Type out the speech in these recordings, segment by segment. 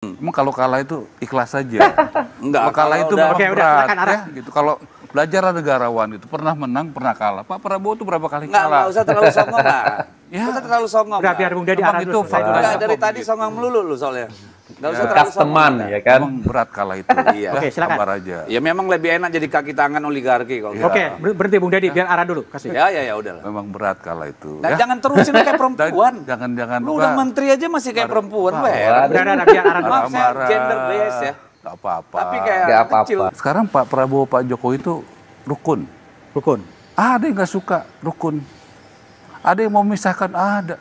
Emang kalau kalah itu ikhlas saja. Enggak, Kalau kalah kalau itu udah- memang Oke, udah, berat, silakan, Ara. ya, gitu. Kalau belajar negarawan itu pernah menang, pernah kalah. Pak Prabowo itu berapa kali Nggak kalah? usah terlalu songong lah. Ya. Nggak usah terlalu songong Udah, lah. biar Bung Deddy Emang arah itu dulu, selesai dulu. Nggak, dari Kok tadi begitu? songong melulu lu soalnya. Nggak usah Ya. terlalu Bekas songong. teman kita. ya kan. Emang berat kalah itu. Iya. Oke, silakan. Sabar aja. Ya memang lebih enak jadi kaki tangan oligarki kalau gitu. Oke, berhenti Bung Deddy, biar arah dulu. Kasih. Ya udahlah. Memang berat kalah itu. Nah, ya. jangan terusin kayak perempuan. Jangan Lu udah menteri aja masih kayak perempuan, Pak. Ber. Udah, biar arah dulu. Maaf, saya gender based ya. Gak apa-apa. Tapi kayak Nggak anak kecil. apa-apa. Sekarang Pak Prabowo, Pak Jokowi itu rukun. Rukun. Ada yang nggak suka rukun. Ada yang mau memisahkan, ada.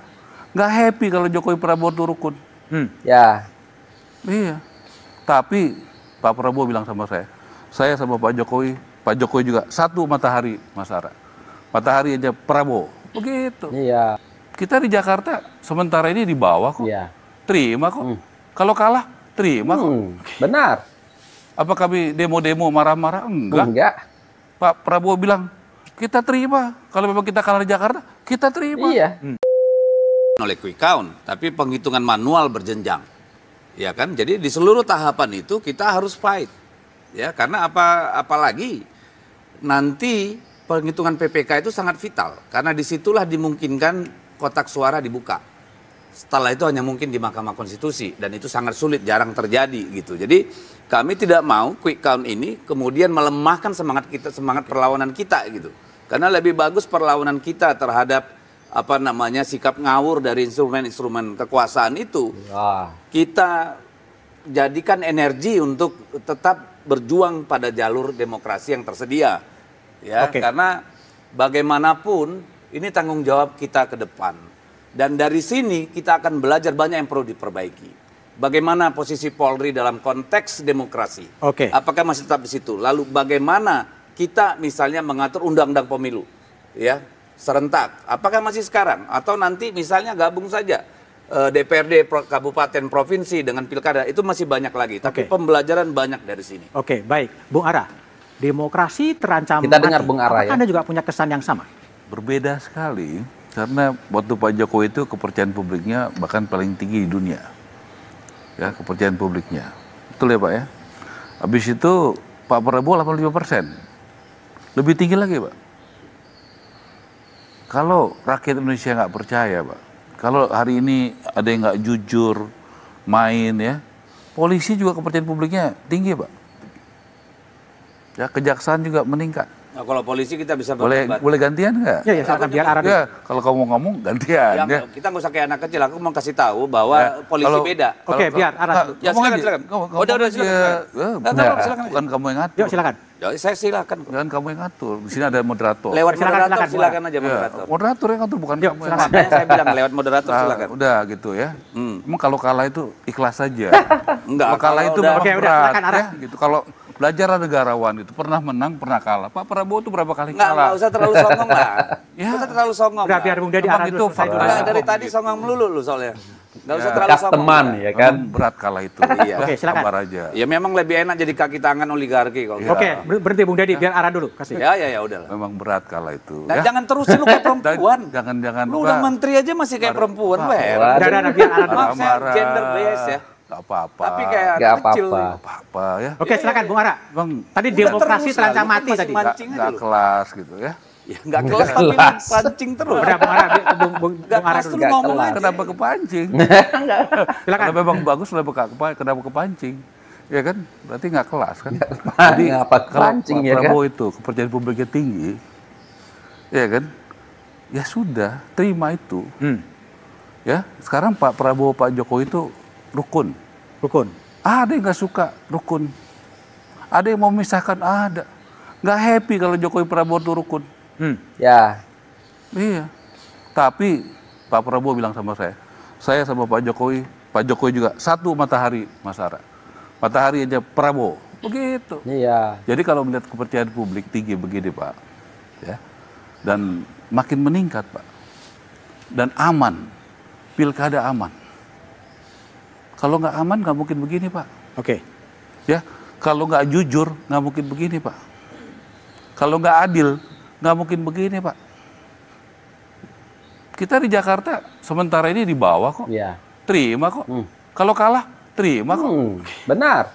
Nggak happy kalau Jokowi Prabowo itu rukun. Ya. Iya. Tapi Pak Prabowo bilang sama saya sama Pak Jokowi juga satu matahari, Mas Ara. Matahari aja Prabowo. Begitu. Iya. Kita di Jakarta sementara ini di bawah kok. Iya. Terima kok. Kalau kalah, terima kok. Benar. Apa kami demo-demo marah-marah? Enggak. Enggak. Pak Prabowo bilang, kita terima. Kalau memang kita kalah di Jakarta, kita terima. Iya. Oleh quick count, tapi penghitungan manual berjenjang. Ya kan? Jadi di seluruh tahapan itu kita harus fight. Ya, karena apalagi nanti penghitungan PPK itu sangat vital karena disitulah dimungkinkan kotak suara dibuka. Setelah itu hanya mungkin di Mahkamah Konstitusi dan itu sangat sulit, jarang terjadi gitu. Jadi kami tidak mau quick count ini kemudian melemahkan semangat perlawanan kita gitu. Karena lebih bagus perlawanan kita terhadap sikap ngawur dari instrumen-instrumen kekuasaan itu. Wah. Kita jadikan energi untuk tetap berjuang pada jalur demokrasi yang tersedia. Ya, Oke. karena bagaimanapun ini tanggung jawab kita ke depan. Dan dari sini kita akan belajar banyak yang perlu diperbaiki. Bagaimana posisi Polri dalam konteks demokrasi? Oke. Apakah masih tetap di situ? Lalu bagaimana kita misalnya mengatur undang-undang pemilu, ya, serentak? Apakah masih sekarang? Atau nanti misalnya gabung saja DPRD kabupaten provinsi dengan pilkada, itu masih banyak lagi. Tapi Oke. pembelajaran banyak dari sini. Oke, baik. Bung Ara, demokrasi terancam Kita dengar mati. Bung Ara, Apakah ya. Anda juga punya kesan yang sama? Berbeda sekali. Karena waktu Pak Jokowi itu kepercayaan publiknya bahkan paling tinggi di dunia. Ya, kepercayaan publiknya. Betul ya Pak ya? Habis itu Pak Prabowo 85%. Lebih tinggi lagi Pak. Kalau rakyat Indonesia nggak percaya Pak, kalau hari ini ada yang nggak jujur, main ya, polisi juga kepercayaan publiknya tinggi Pak. Ya, kejaksaan juga meningkat. Nah, kalau polisi kita bisa Boleh gantian nggak? Ya, silakan biar Ara dulu. Ya, kalau kamu ngomong gantian ya. Kita nggak usah kayak anak kecil. Aku mau kasih tahu bahwa Ya, polisi kalau- beda. Oke, biar Ara dulu. Ya, Ngomong silakan, aja. silakan. Ngomong Udah, aja. silakan. Silakan Bukan aja. kamu yang ngatur. Yuk, silakan. Ya, saya silakan kok. Jangan kamu yang ngatur. Di sini ada moderator. Lewat Silakan, moderator silakan, silakan aja Ya, moderator. moderator yang ngatur bukan Yuk, kamu yang silakan. ngatur. Makanya saya bilang lewat moderator Nah, silakan. udah gitu ya. Emang kalau kalah itu ikhlas saja. Enggak, Kalau kalah kalau itu udah- memang Oke, udah, berat, silakan, Ara. ya, gitu. Kalau belajar negarawan itu pernah menang, pernah kalah. Pak Prabowo itu berapa kali Nggak kalah? usah terlalu songong lah. Ya. Nggak usah terlalu songong Udah, lah. biar Bung Deddy Emang arah itu dulu, selesai dulu. fakta. Nggak, dari Kok tadi gitu? songong melulu lu soalnya. Nggak usah Ya. terlalu Bekas songong. teman ya kan. Emang berat kalah itu. Iya. Oke, silakan. Sabar aja. Ya memang lebih enak jadi kaki tangan oligarki kalau gitu. Oke, berhenti Bung Deddy, biar Ara dulu. Kasih. Ya udahlah. Memang berat kalah itu. Nah, ya. jangan terusin lu kayak perempuan. Jangan. Lu udah menteri aja masih kayak perempuan, Pak. Ber. Udah, biar Ara dulu. Maaf, saya gender based ya. Gak apa-apa. Tapi kayak Nggak anak kecil. apa-apa. Gak apa-apa ya. Oke, silakan Bung Ara. Bang, Tadi Udah demokrasi terus terancam lah, lu mati masih tadi. mancing aja gak lu. kelas gitu ya. Ya nggak kelas tapi lu pancing terus. Udah, Bung Ara, Bung Nggak Ara kelas dulu. tuh Nggak ngomong kelas. aja. Kenapa kepancing? Silakan. Kalau memang bagus kenapa kepancing? Ya kan? Berarti nggak kelas kan? Ngapa kalau kepancing, Pak ya kan? Prabowo itu kepercayaan publiknya tinggi, ya kan? Ya sudah, terima itu. Ya, sekarang Pak Prabowo, Pak Jokowi itu rukun. Rukun. Ada yang nggak suka rukun. Ada yang mau memisahkan, ada. Nggak happy kalau Jokowi Prabowo itu rukun. Ya. Iya. Tapi Pak Prabowo bilang sama saya sama Pak Jokowi juga satu matahari, Mas Ara. Matahari aja Prabowo. Begitu. Iya. Jadi kalau melihat kepercayaan publik tinggi begini Pak, ya, dan makin meningkat Pak, dan aman, pilkada aman. Kalau nggak aman nggak mungkin begini Pak. Oke. Ya, kalau nggak jujur nggak mungkin begini Pak. Kalau nggak adil nggak mungkin begini Pak. Kita di Jakarta sementara ini di bawah kok. Iya. Terima kok. Kalau kalah terima kok. Benar.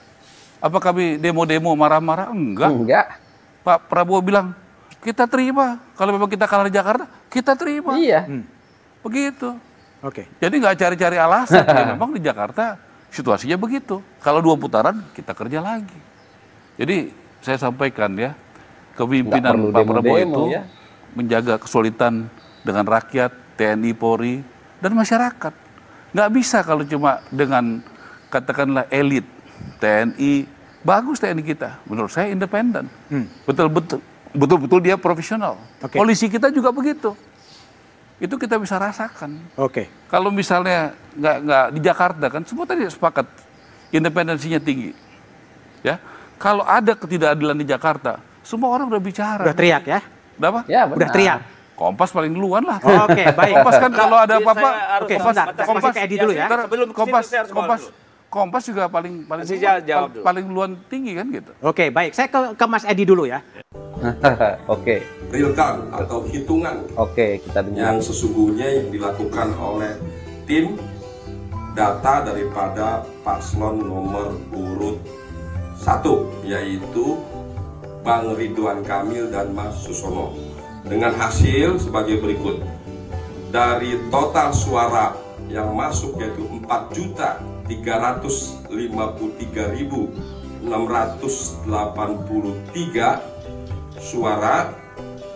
Apa kami demo-demo marah-marah? Enggak. Enggak. Pak Prabowo bilang, kita terima. Kalau memang kita kalah di Jakarta, kita terima. Iya. Begitu. Oke. Jadi nggak cari-cari alasan. Ya, memang di Jakarta situasinya begitu. Kalau 2 putaran, kita kerja lagi. Jadi saya sampaikan ya, kepemimpinan Nggak perlu Pak Prabowo demo-demo, itu ya. menjaga kesulitan dengan rakyat, TNI, Polri, dan masyarakat. Nggak bisa kalau cuma dengan katakanlah elit TNI. Bagus TNI kita, menurut saya independen. Betul-betul dia profesional. Oke. Polisi kita juga begitu. Itu kita bisa rasakan. Oke. Kalau misalnya nggak di Jakarta kan semua tadi sepakat independensinya tinggi, ya. Kalau ada ketidakadilan di Jakarta, semua orang udah bicara. Udah teriak ya? Udah apa? Ya, benar. Udah teriak. Kompas paling duluan lah. Oke, baik. Kompas kan kalau ada apa-apa, Oke, sebentar. Kompas ke Edi dulu ya. Sebelum ke situ, saya harus ngomong dulu. Kompas juga paling Masih jawab dulu. paling duluan tinggi kan gitu. Oke, baik. Saya ke Mas Edi dulu ya. Oke. Real count atau hitungan Oke, kita dengar. yang sesungguhnya yang dilakukan oleh tim data daripada paslon nomor urut 1, yaitu Bang Ridwan Kamil dan Mas Susono, dengan hasil sebagai berikut. Dari total suara yang masuk yaitu 4.333.683 suara,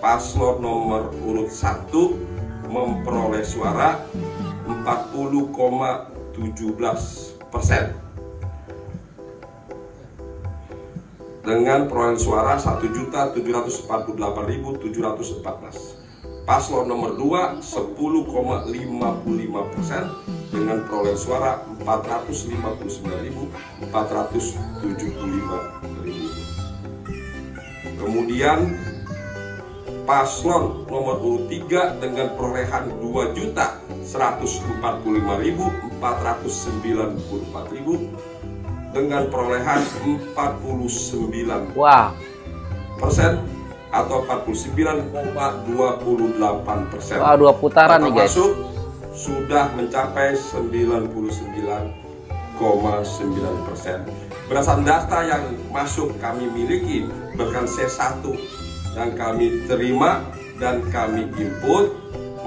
paslon nomor urut 1 memperoleh suara 40,17%. Dengan perolehan suara 1.748.714. Paslon nomor 2 10,55% dengan perolehan suara 459.475.000. Kemudian paslon nomor urut 3 dengan perolehan 2.145.494.000 dengan perolehan 49% Wah, atau 49,28%. wah 2 putaran nih guys. Termasuk sudah mencapai 99,9%. Berdasarkan data yang masuk kami miliki bahkan C1 yang kami terima dan kami input,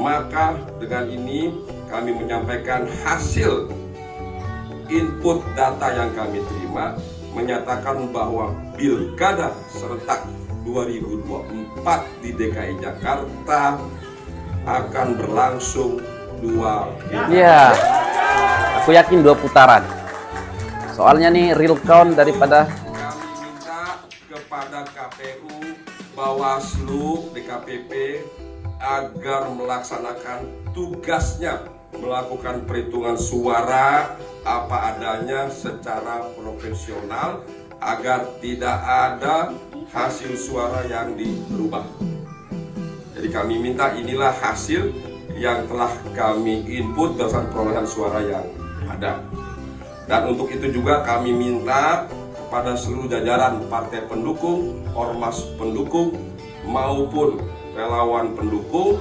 maka dengan ini kami menyampaikan hasil input data yang kami terima menyatakan bahwa Pilkada serentak 2024 di DKI Jakarta akan berlangsung 2 Iya. Aku yakin 2 putaran. Soalnya nih real count daripada kami minta kepada KPU, Bawaslu, DKPP agar melaksanakan tugasnya melakukan perhitungan suara apa adanya secara profesional agar tidak ada hasil suara yang dirubah. Jadi kami minta inilah hasil yang telah kami input berdasarkan perolehan suara yang ada. Dan untuk itu juga kami minta kepada seluruh jajaran partai pendukung, ormas pendukung maupun relawan pendukung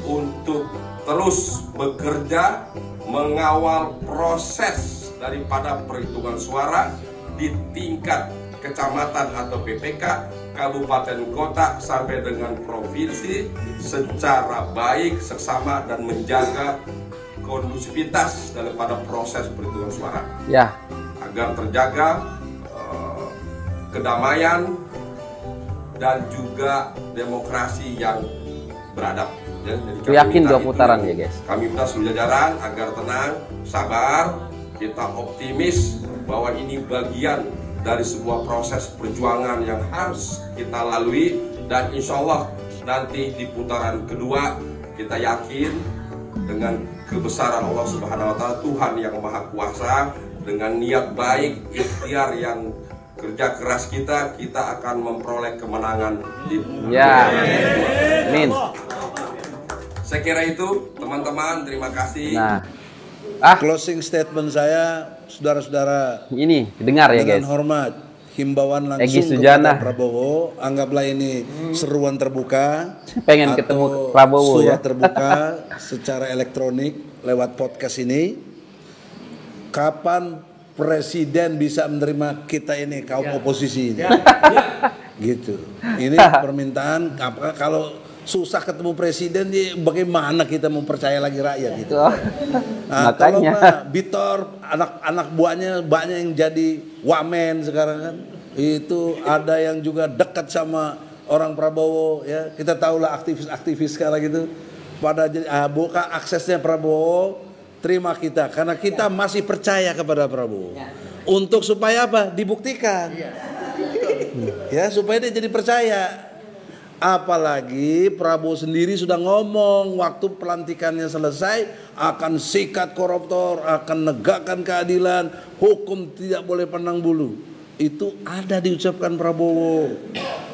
untuk terus bekerja mengawal proses daripada perhitungan suara di tingkat kecamatan atau PPK, kabupaten kota sampai dengan provinsi secara baik, seksama dan menjaga kondusivitas daripada proses perhitungan suara. ya. Agar terjaga kedamaian dan juga demokrasi yang beradab. Ya, jadi Aku yakin minta 2 putaran itu, ya guys. Kami minta seluruh jajaran agar tenang, sabar, kita optimis bahwa ini bagian dari sebuah proses perjuangan yang harus kita lalui, dan insya Allah nanti di putaran kedua kita yakin dengan kebesaran Allah Subhanahu wa Ta'ala, Tuhan yang Maha Kuasa, dengan niat baik, ikhtiar yang kerja keras kita akan memperoleh kemenangan di Ya. Amin. Saya kira itu, teman-teman, terima kasih. Nah, Closing statement saya, saudara-saudara, ini dengar ya dengan guys. hormat, himbauan Egy langsung Sujana. kepada Prabowo, anggaplah ini seruan terbuka, Pengen atau ketemu Prabowo ya. surat terbuka secara elektronik lewat podcast ini. Kapan presiden bisa menerima kita ini kaum oposisi ini. Gitu. Ini permintaan apakah kalau susah ketemu presiden, bagaimana kita mau percaya lagi rakyat gitu. Nah, kalau Makanya. Pak Bitor, anak buahnya banyak yang jadi wamen sekarang kan. Itu ada yang juga dekat sama orang Prabowo ya. Kita tahulah aktivis-aktivis sekarang gitu. Pada buka aksesnya Prabowo, terima kita karena kita masih percaya kepada Prabowo. Untuk supaya apa? Dibuktikan. Ya, supaya dia jadi percaya. Apalagi Prabowo sendiri sudah ngomong waktu pelantikannya selesai akan sikat koruptor, akan negakkan keadilan, hukum tidak boleh pandang bulu. Itu ada diucapkan Prabowo.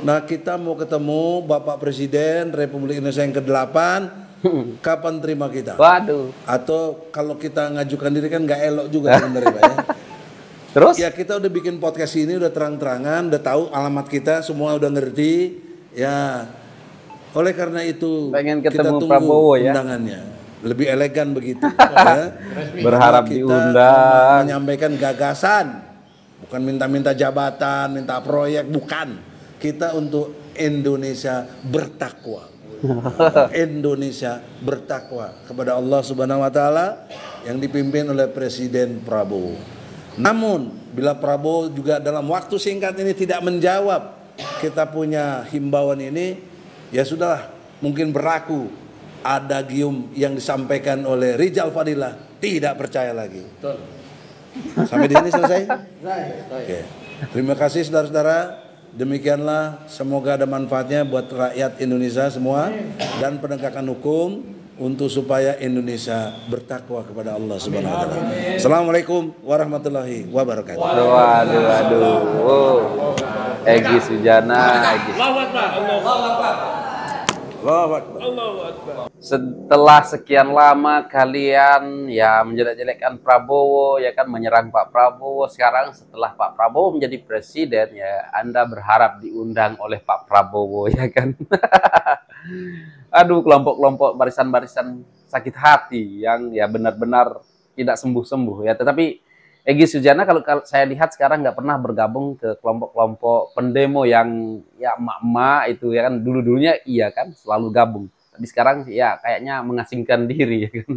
Nah, kita mau ketemu Bapak Presiden Republik Indonesia yang ke-8, kapan terima kita? Waduh. Atau kalau kita ngajukan diri kan nggak elok juga sebenarnya Pak ya. Terus? Ya kita udah bikin podcast ini udah terang-terangan, udah tahu alamat kita, semua udah ngerti. Ya, oleh karena itu Pengen kita ketemu tunggu Prabowo ya. undangannya. Lebih elegan begitu. Ya. Berharap Kita diundang. menyampaikan gagasan, bukan minta-minta jabatan, minta proyek, bukan. Kita untuk Indonesia bertakwa. Indonesia bertakwa kepada Allah Subhanahu wa taala yang dipimpin oleh Presiden Prabowo. Namun bila Prabowo juga dalam waktu singkat ini tidak menjawab kita punya himbauan ini, ya sudahlah, mungkin berlaku adagium yang disampaikan oleh Rijal Fadilah, tidak percaya lagi. Sampai di sini selesai? Oke. Terima kasih saudara-saudara. Demikianlah, semoga ada manfaatnya buat rakyat Indonesia semua dan penegakan hukum untuk supaya Indonesia bertakwa kepada Allah Subhanahu wa taala. Assalamualaikum warahmatullahi wabarakatuh. Waduh. Oh. Egy Sujana, Setelah sekian lama kalian ya menjelek-jelekkan Prabowo, ya kan, menyerang Pak Prabowo, sekarang setelah Pak Prabowo menjadi presiden ya Anda berharap diundang oleh Pak Prabowo, ya kan. Aduh, kelompok-kelompok barisan-barisan sakit hati yang ya benar-benar tidak sembuh-sembuh ya. Tetapi Egy Sujana kalau saya lihat sekarang nggak pernah bergabung ke kelompok-kelompok pendemo yang ya emak-emak itu ya kan, dulu-dulunya iya kan selalu gabung. Tapi sekarang ya kayaknya mengasingkan diri ya kan.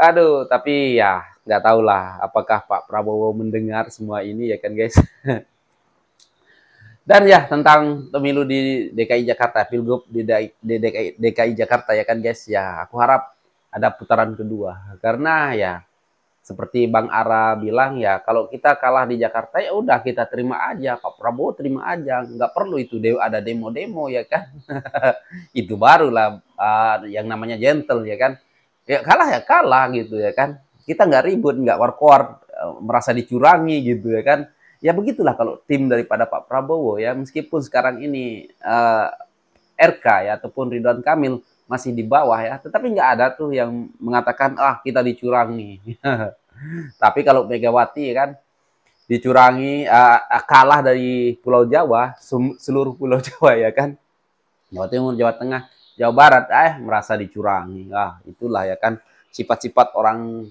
Aduh, tapi ya nggak tahu lah apakah Pak Prabowo mendengar semua ini ya kan guys. Dan ya tentang pemilu di DKI Jakarta, Pilgub di DKI Jakarta ya kan guys, ya aku harap ada putaran kedua karena ya seperti Bang Ara bilang ya, kalau kita kalah di Jakarta ya udah kita terima aja, Pak Prabowo terima aja, nggak perlu itu ada demo-demo ya kan. Itu barulah yang namanya gentle ya kan. Ya kalah gitu ya kan. Kita nggak ribut, nggak war-war, merasa dicurangi gitu ya kan. Ya begitulah kalau tim daripada Pak Prabowo ya, meskipun sekarang ini RK ya ataupun Ridwan Kamil masih di bawah ya, tetapi nggak ada tuh yang mengatakan kita dicurangi. Tapi kalau Megawati kan dicurangi, kalah dari Pulau Jawa, seluruh Pulau Jawa ya kan, Jawa Timur, Jawa Tengah, Jawa Barat, merasa dicurangi. Itulah ya kan sifat-sifat orang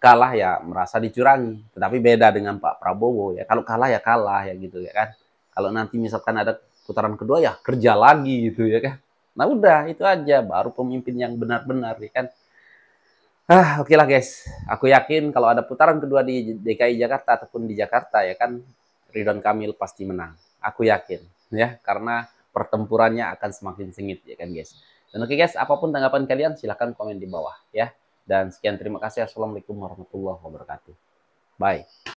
kalah ya merasa dicurangi. Tetapi beda dengan Pak Prabowo ya, kalau kalah ya kalah ya gitu ya kan. Kalau nanti misalkan ada putaran kedua ya kerja lagi gitu ya kan. Nah udah itu aja, baru pemimpin yang benar-benar ya kan. Oke lah guys, aku yakin kalau ada putaran kedua di DKI Jakarta ataupun di Jakarta ya kan, Ridwan Kamil pasti menang. Aku yakin ya, karena pertempurannya akan semakin sengit ya kan guys. Dan oke guys, apapun tanggapan kalian silahkan komen di bawah ya. Dan sekian, terima kasih. Assalamualaikum warahmatullahi wabarakatuh. Bye.